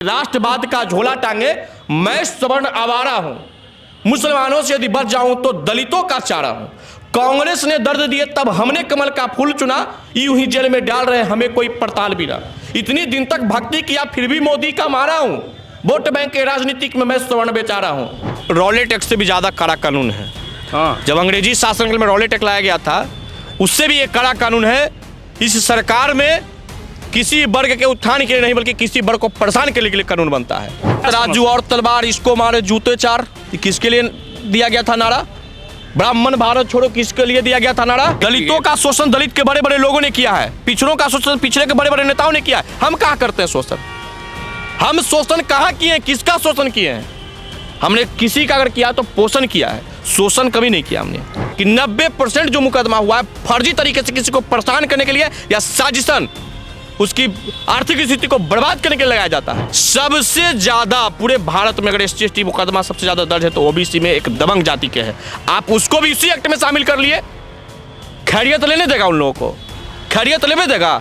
राष्ट्रवाद का झोला टांगे मैं सवर्ण आवारा हूं, मुसलमानों से यदि बच जाऊं तो दलितों का चारा हूं। कांग्रेस ने दर्द दिए तब हमने कमल का फूल चुना, यूं ही जेल में डाल रहे हमें कोई पड़ताल भी ना। इतनी दिन तक भक्ति किया फिर भी मोदी का मारा हूं, वोट बैंक के राजनीतिक में मैं सवर्ण बेचारा हूं। रॉले टैक्स से भी ज्यादा कड़ा कानून है। जब अंग्रेजी शासनकाल में रॉले टैक्स लाया गया था उससे भी एक कड़ा कानून है। इस सरकार में किसी वर्ग के उत्थान के लिए नहीं बल्कि किसी वर्ग को परेशान करने के लिए कानून बनता है। तराजू और तलवार इसको मारे जूते चार, किसके लिए दिया गया था नारा? ब्राह्मण भारत छोड़ो किसके लिए दिया गया था नारा? दलितों का शोषण दलित के बड़े बड़े लोगों ने किया है, पिछड़ों का शोषण पिछड़े के बड़े बड़े नेताओं ने किया है। हम कहाँ करते हैं शोषण? हम शोषण कहाँ किए हैं? किसका शोषण किए हैं? हमने किसी का अगर किया तो पोषण किया है, शोषण कभी नहीं किया हमने। कि 90% जो मुकदमा हुआ है फर्जी तरीके से किसी को परेशान करने के लिए या साजिशन उसकी आर्थिक स्थिति को बर्बाद करने के लिए लगाया जाता है। सबसे ज्यादा पूरे भारत में अगर SC/ST मुकदमा सबसे ज्यादा दर्ज है तो OBC में एक दबंग जाति के है। आप उसको भी इसी एक्ट में शामिल कर लिए। खैरियत लेने देगा उन लोगों को? खैरियत लेने देगा?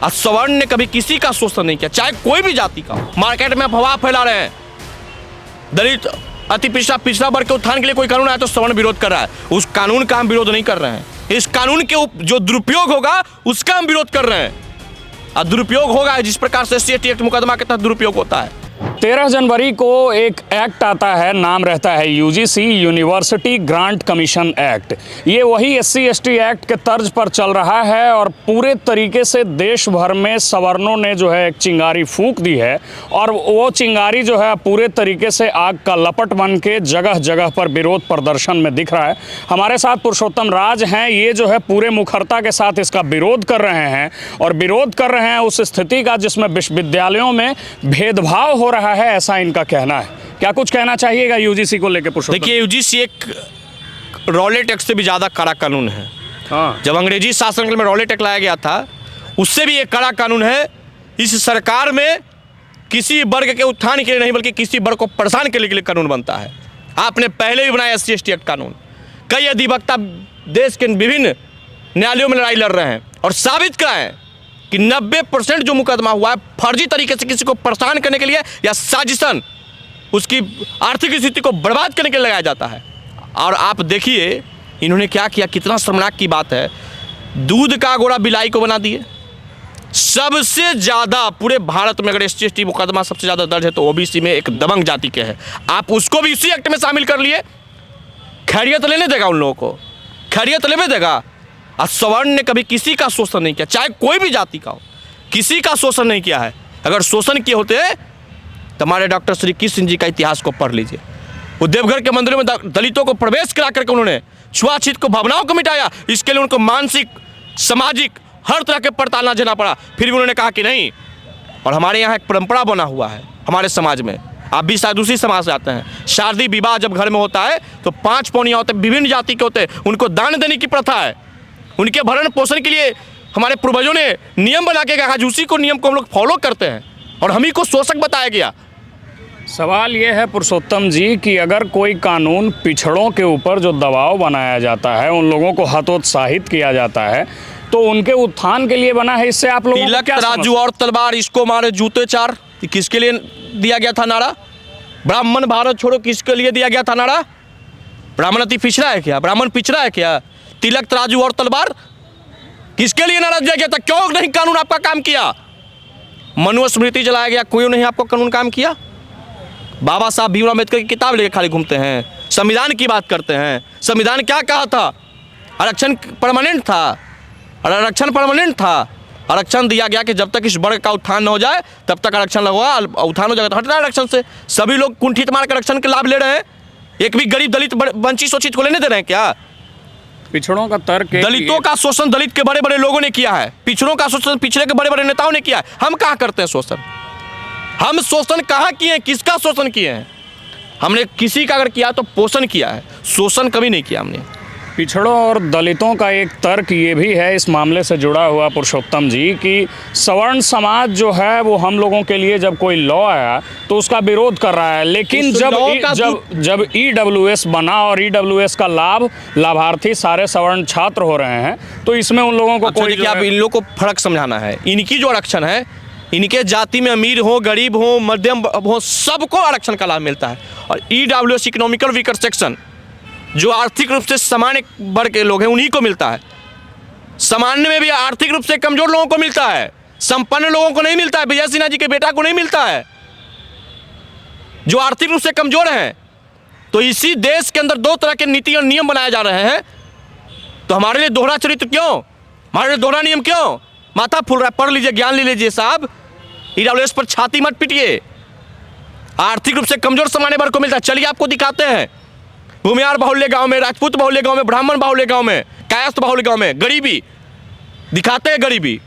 और सवर्ण ने कभी किसी का शोषण नहीं किया, चाहे कोई भी जाति का हो। मार्केट में अफवाह फैला रहे हैं दलित अति पिछड़ा वर्ग के उत्थान के लिए कोई कानून आया तो सवर्ण विरोध कर रहा है। उस कानून का हम विरोध नहीं कर रहे हैं। इस कानून के जो दुरुपयोग होगा उसका हम विरोध कर रहे हैं। और दुरुपयोग होगा जिस प्रकार से SC/ST एक्ट मुकदमा के तहत दुरुपयोग होता है। 13 जनवरी को एक एक्ट आता है, नाम रहता है UGC university grant commission act. ये वही SC/ST एक्ट के तर्ज पर चल रहा है और पूरे तरीके से देश भर में सवर्णों ने जो है एक चिंगारी फूंक दी है और वो चिंगारी जो है पूरे तरीके से आग का लपट बन के जगह जगह पर विरोध प्रदर्शन में दिख रहा है। हमारे साथ पुरुषोत्तम राज हैं, ये जो है पूरे मुखरता के साथ इसका विरोध कर रहे हैं और विरोध कर रहे हैं उस स्थिति का जिसमें विश्वविद्यालयों में भेदभाव हो रहा है, ऐसा इनका कहना है। क्या कुछ कहना चाहिएगा UGC को लेकर? देखिए, UGC एक रॉले टैक्स से भी ज्यादा कड़ा कानून है। जब अंग्रेजी शासनकाल में रॉले टैक्स लाया गया था उससे भी एक कड़ा कानून है। इस सरकार में किसी वर्ग के उत्थान के लिए नहीं बल्कि किसी वर्ग को परेशान करने के लिए कानून बनता है। आपने पहले भी बनाया SC/ST एक्ट कानून। कई अधिवक्ता देश के विभिन्न न्यायालयों में लड़ाई लड़ रहे हैं और साबित कराएं कि 90% जो मुकदमा हुआ है फर्जी तरीके से किसी को परेशान करने के लिए या साजिशन उसकी आर्थिक स्थिति को बर्बाद करने के लिए लगाया जाता है। और आप देखिए इन्होंने क्या किया, कितना शर्मनाक की बात है। दूध का घोड़ा बिलाई को बना दिए। सबसे ज्यादा पूरे भारत में अगर SC/ST मुकदमा सबसे ज्यादा दर्ज है तो OBC में एक दबंग जाति के है। आप उसको भी इसी एक्ट में शामिल कर लिए। खैरियत लेने देगा उन लोगों को? खैरियत लेने देगा? और सवर्ण ने कभी किसी का शोषण नहीं किया, चाहे कोई भी जाति का हो, किसी का शोषण नहीं किया है। अगर शोषण किए होते तो हमारे डॉक्टर श्री कृष्ण सिंह जी का इतिहास को पढ़ लीजिए। वो देवघर के मंदिरों में दलितों को प्रवेश करा करके उन्होंने छुआछूत को भावनाओं को मिटाया। इसके लिए उनको मानसिक सामाजिक हर तरह के पड़ताल झेलना पड़ा, फिर भी उन्होंने कहा कि नहीं। और हमारे यहाँ एक परंपरा बना हुआ है हमारे समाज में, आप भी शायद दूसरी समाज से आते हैं। शादी विवाह जब घर में होता है तो 5 पौनियाँ होते हैं, विभिन्न जाति के होते हैं, उनको दान देने की प्रथा है। उनके भरण पोषण के लिए हमारे पूर्वजों ने नियम बना के कहा, उसी को नियम को हम लोग फॉलो करते हैं और हम ही को शोषक बताया गया। सवाल ये है पुरुषोत्तम जी कि अगर कोई कानून पिछड़ों के ऊपर जो दबाव बनाया जाता है, उन लोगों को हतोत्साहित किया जाता है तो उनके उत्थान के लिए बना है, इससे आप लोगों को क्या? तराजू और तलवार इसको मारे जूते चार, किसके लिए दिया गया था नारा? ब्राह्मण भारत छोड़ो किसके लिए दिया गया था नारा? ब्राह्मण अति पिछड़ा है क्या? ब्राह्मण पिछड़ा है क्या? तिलक तराजू और तलवार किसके लिए नारा दिया गया था? क्यों नहीं कानून आपका काम किया? मनुस्मृति जलाया गया, कोई नहीं आपको कानून काम किया? बाबा साहब भीमराव अम्बेडकर की किताब लेके खाली घूमते हैं, संविधान की बात करते हैं। संविधान क्या कहा था? आरक्षण परमानेंट था। और आरक्षण परमानेंट था। आरक्षण दिया गया कि जब तक इस वर्ग का उत्थान न हो जाए तब तक आरक्षण लगवा, उत्थान हो जाएगा तो हटना आरक्षण से। सभी लोग कुंठित मार कर आरक्षण के लाभ ले रहे हैं। एक भी गरीब दलित वंचित शोषित को लेने दे रहे हैं क्या? पिछड़ों का तर्क, दलितों का शोषण दलित के बड़े बड़े लोगों ने किया है, पिछड़ों का शोषण पिछड़े के बड़े बड़े नेताओं ने किया है। हम कहाँ करते हैं शोषण? हम शोषण कहाँ किए हैं? किसका शोषण किए हैं? हमने किसी का अगर किया तो पोषण किया है, शोषण कभी नहीं किया हमने। पिछड़ों और दलितों का एक तर्क ये भी है इस मामले से जुड़ा हुआ पुरुषोत्तम जी कि सवर्ण समाज जो है वो हम लोगों के लिए जब कोई लॉ आया तो उसका विरोध कर रहा है, लेकिन जब EWS बना और EWS का लाभार्थी सारे सवर्ण छात्र हो रहे हैं तो इसमें उन लोगों को कोई आप इन लोगों को फर्क समझाना है। इनकी जो आरक्षण है इनके जाति में अमीर हो, गरीब हो, मध्यम हो, सबको आरक्षण का लाभ मिलता है। और EWS इकोनॉमिकल वीकर सेक्शन जो आर्थिक रूप से सामान्य वर्ग के लोग हैं उन्हीं को मिलता है। सामान्य में भी आर्थिक रूप से कमजोर लोगों को मिलता है, संपन्न लोगों को नहीं मिलता है। विजय सिन्हा जी के बेटा को नहीं मिलता है, जो आर्थिक रूप से कमजोर हैं। तो इसी देश के अंदर दो तरह के नीति और नियम बनाए जा रहे हैं। तो हमारे लिए दोहरा चरित्र क्यों, हमारे लिए दोहरा नियम क्यों? माथा फूल रहा है, पढ़ लीजिए, ज्ञान ले लीजिए साहब। EWS पर छाती मत पीटिए। आर्थिक रूप से कमजोर सामान्य वर्ग को मिलता है। चलिए आपको दिखाते हैं। भूमिहार बाहुल्य गांव में, राजपूत बाहुल्य गांव में, ब्राह्मण बाहुल्य गांव में, कायस्थ बाहुल्य गांव में गरीबी दिखाते हैं, गरीबी।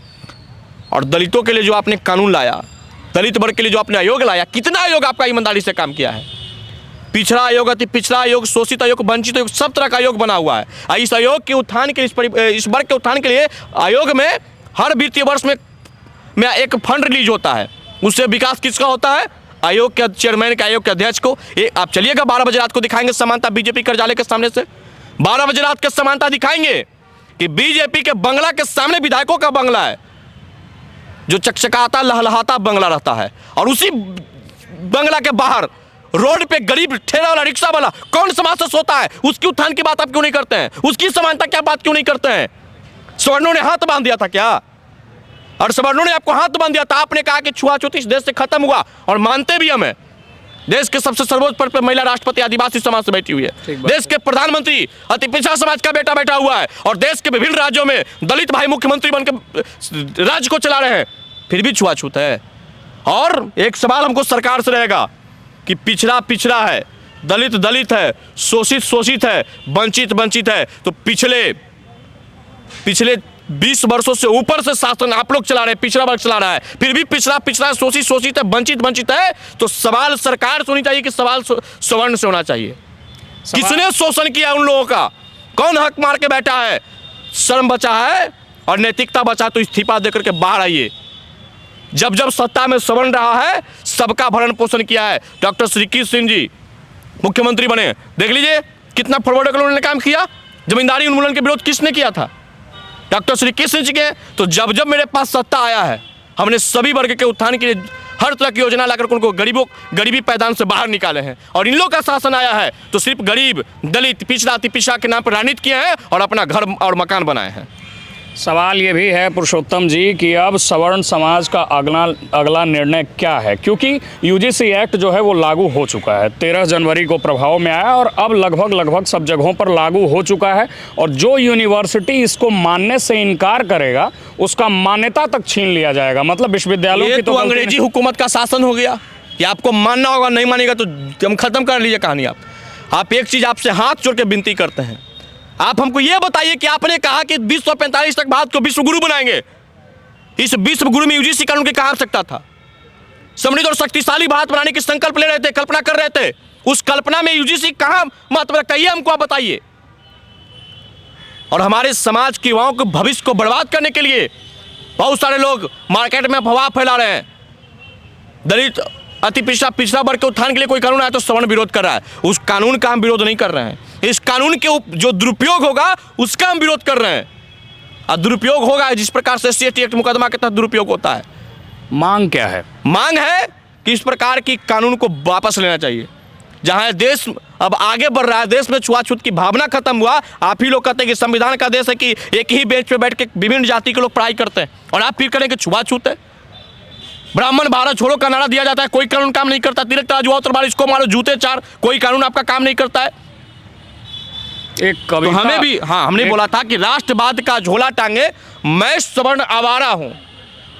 और दलितों के लिए जो आपने कानून लाया, दलित वर्ग के लिए जो आपने आयोग लाया, कितना आयोग आपका ईमानदारी से काम किया है? पिछड़ा आयोग, अति पिछड़ा आयोग, शोषित आयोग, वंचित आयोग, सब तरह का आयोग बना हुआ है। इस आयोग के उत्थान के इस वर्ग के उत्थान के लिए आयोग में हर वित्तीय वर्ष में एक फंड रिलीज होता है। उससे विकास किसका होता है? आयोग के चेयरमैन के, आयोग के अध्यक्ष को। आप चलिएगा 12 बजे रात को दिखाएंगे समानता बीजेपी कार्यालय के सामने से। 12 बजे रात के समानता दिखाएंगे कि बीजेपी के बंगला के सामने विधायकों का बंगला है, जो चकचकाता लहलहाता बंगला रहता है। और उसी बंगला के बाहर रोड पे गरीब ठेला वाला, रिक्शा वाला कौन समाज से सोता है? उसकी उत्थान की बात आप क्यों नहीं करते हैं? उसकी समानता क्या बात क्यों नहीं करते हैं? सवर्णों ने हाथ बांध दिया था क्या? और सवर्णों ने आपको हाथ बांध दिया था। आपने कहा कि छुआछूत इस देश से खत्म हुआ, और मानते भी हमें। देश के सबसे सर्वोच्च पद पर महिला राष्ट्रपति आदिवासी समाज से बैठी हुई है। देश के प्रधानमंत्री अति पिछड़ा समाज का बेटा बैठा हुआ है, और देश के विभिन्न राज्यों में दलित भाई मुख्यमंत्री बनकर राज्य को चला रहे हैं, फिर भी छुआछूत है। और एक सवाल हमको सरकार से रहेगा कि पिछड़ा पिछड़ा है, दलित दलित है, शोषित शोषित है, वंचित वंचित है। तो पिछले 20 वर्षों से ऊपर से शासन आप लोग चला रहे हैं, पिछड़ा वर्ग चला रहा है, फिर भी पिछड़ा पिछड़ा, शोषित शोषित है, वंचित वंचित है। तो सवाल सरकार से होनी चाहिए कि सवाल सवर्ण से होना चाहिए। किसने शोषण किया उन लोगों का? कौन हक मार के बैठा है? शर्म बचा है और नैतिकता बचा तो इस्तीफा देकर के बाहर आइए। जब जब सत्ता में सवर्ण रहा है, सबका भरण पोषण किया है। डॉक्टर श्रीकृष्ण सिंह जी मुख्यमंत्री बने, देख लीजिए कितना फॉरवर्ड उन्होंने काम किया। जमींदारी उन्मूलन के विरोध किसने किया था? डॉक्टर श्रीकृष्ण जी के। तो जब जब मेरे पास सत्ता आया है, हमने सभी वर्ग के उत्थान के लिए हर तरह की योजना लाकर उनको गरीबी पैदान से बाहर निकाले हैं। और इन लोगों का शासन आया है तो सिर्फ गरीब, दलित, पिछड़ा, अति पिछड़ा के नाम पर राजनीति किए हैं और अपना घर और मकान बनाए हैं। सवाल ये भी है पुरुषोत्तम जी कि अब सवर्ण समाज का अगला निर्णय क्या है, क्योंकि UGC एक्ट जो है वो लागू हो चुका है, 13 जनवरी को प्रभाव में आया और अब लगभग सब जगहों पर लागू हो चुका है। और जो यूनिवर्सिटी इसको मानने से इनकार करेगा उसका मान्यता तक छीन लिया जाएगा। मतलब विश्वविद्यालयों की तो अंग्रेजी हुकूमत का शासन हो गया कि आपको मानना होगा, नहीं मानेगा तो हम खत्म कर लीजिए कहानी। आप एक चीज़ आपसे हाथ जोड़ के विनती करते हैं, आप हमको ये बताइए कि आपने कहा कि 2045 तक भारत को विश्व गुरु बनाएंगे। इस विश्व गुरु में UGC कानून की कहाँ आवश्यकता था? समृद्ध और शक्तिशाली भारत बनाने की संकल्प ले रहे थे, कल्पना कर रहे थे। उस कल्पना में UGC कहाँ महत्व रखता है, ये हमको आप बताइए। और हमारे समाज के युवाओं के भविष्य को बर्बाद करने के लिए बहुत सारे लोग मार्केट में अफवाह फैला रहे हैं। दलित, अति पिछड़ा वर्ग के उत्थान के लिए कोई कानून आया तो सवर्ण विरोध कर रहा है। उस कानून का हम विरोध नहीं कर रहे हैं। इस कानून के जो दुरुपयोग होगा उसका हम विरोध कर रहे हैं। और दुरुपयोग होगा जिस प्रकार से SC/ST एक्ट मुकदमा के तहत दुरुपयोग होता है। मांग क्या है? मांग है कि इस प्रकार की कानून को वापस लेना चाहिए। जहां देश अब आगे बढ़ रहा है, देश में छुआछूत की भावना खत्म हुआ। आप ही लोग कहते हैं कि संविधान का देश है कि एक ही बेंच पे बैठ के विभिन्न जाति के लोग पढ़ाई करते हैं, और आप फिर करें कि छुआछूत है। ब्राह्मण भारत छोड़ो का नारा दिया जाता है, कोई कानून काम नहीं करता। तिलक तराजू और तलवार इसको मारो जूते चार, कोई कानून आपका काम नहीं करता है। एक कविता, तो हमें भी हमने बोला था कि राष्ट्रवाद का झोला टांगे मैं सवर्ण आवारा हूं,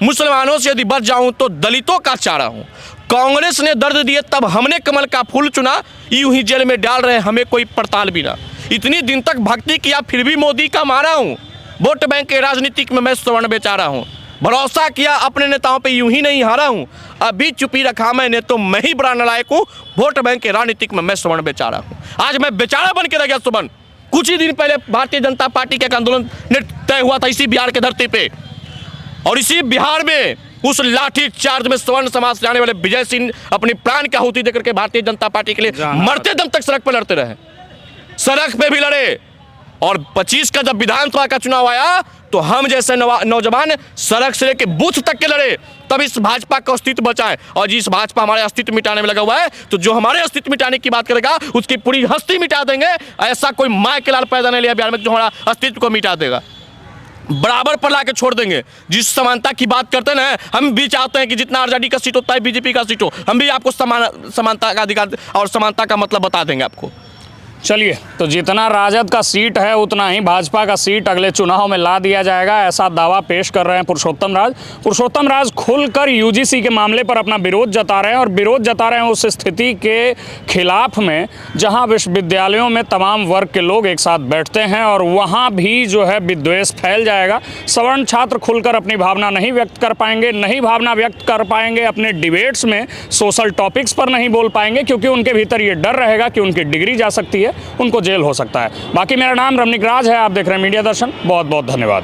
मुसलमानों से यदि बच जाऊं तो दलितों का चारा हूं। कांग्रेस ने दर्द दिए तब हमने कमल का फूल चुना, यूं ही जेल में डाल रहे हमें कोई पड़ताल भी ना। इतनी दिन तक भक्ति किया फिर भी मोदी का मारा हूं, वोट बैंक के राजनीतिक में मैं सवर्ण बेचारा हूं। भरोसा किया अपने नेताओं पे यूं ही नहीं हारा हूं, अभी चुपी रखा मैंने तो मैं ही बड़ा नालायक हूं। वोट बैंक के राजनीतिक में मैं सवर्ण बेचारा हूं। आज मैं बेचारा बन के रह गया सुमन। कुछ ही दिन पहले भारतीय जनता पार्टी के आंदोलन ने तय हुआ था इसी बिहार के धरती पे, और इसी बिहार में उस लाठी चार्ज में सवर्ण समाज से आने वाले विजय सिंह अपनी प्राण की आहुति देकर के भारतीय जनता पार्टी के लिए मरते दम तक सड़क पर लड़ते रहे। सड़क पे भी लड़े, और 25 का जब विधानसभा का चुनाव आया तो हम जैसे नौजवान सड़क से लेकर बूथ तक के लड़े। तब इस भाजपा का अस्तित्व बचा है। और जिस भाजपा हमारे अस्तित्व मिटाने में लगा हुआ है, तो जो हमारे अस्तित्व मिटाने की बात करेगा उसकी पूरी हस्ती मिटा देंगे। ऐसा कोई माँ के लाल पैदा नहीं लिया बिहार में जो हमारा अस्तित्व को मिटा देगा, बराबर पर ला के छोड़ देंगे। जिस समानता की बात करते हैं ना, हम भी चाहते हैं कि जितना आरजेडी का सीट होता है बीजेपी का सीट हो, हम भी आपको समानता का अधिकार और समानता का मतलब बता देंगे आपको। चलिए, तो जितना राजद का सीट है उतना ही भाजपा का सीट अगले चुनाव में ला दिया जाएगा, ऐसा दावा पेश कर रहे हैं पुरुषोत्तम राज। पुरुषोत्तम राज खुलकर यूजीसी के मामले पर अपना विरोध जता रहे हैं और विरोध जता रहे हैं उस स्थिति के खिलाफ में जहां विश्वविद्यालयों में तमाम वर्ग के लोग एक साथ बैठते हैं और वहां भी जो है विद्वेष फैल जाएगा। सवर्ण छात्र खुलकर अपनी भावना नहीं व्यक्त कर पाएंगे, नहीं भावना व्यक्त कर पाएंगे, अपने डिबेट्स में सोशल टॉपिक्स पर नहीं बोल पाएंगे, क्योंकि उनके भीतर ये डर रहेगा कि उनकी डिग्री जा सकती है, उनको जेल हो सकता है। बाकी मेरा नाम रमनिक राज है, आप देख रहे हैं मीडिया दर्शन। बहुत बहुत धन्यवाद।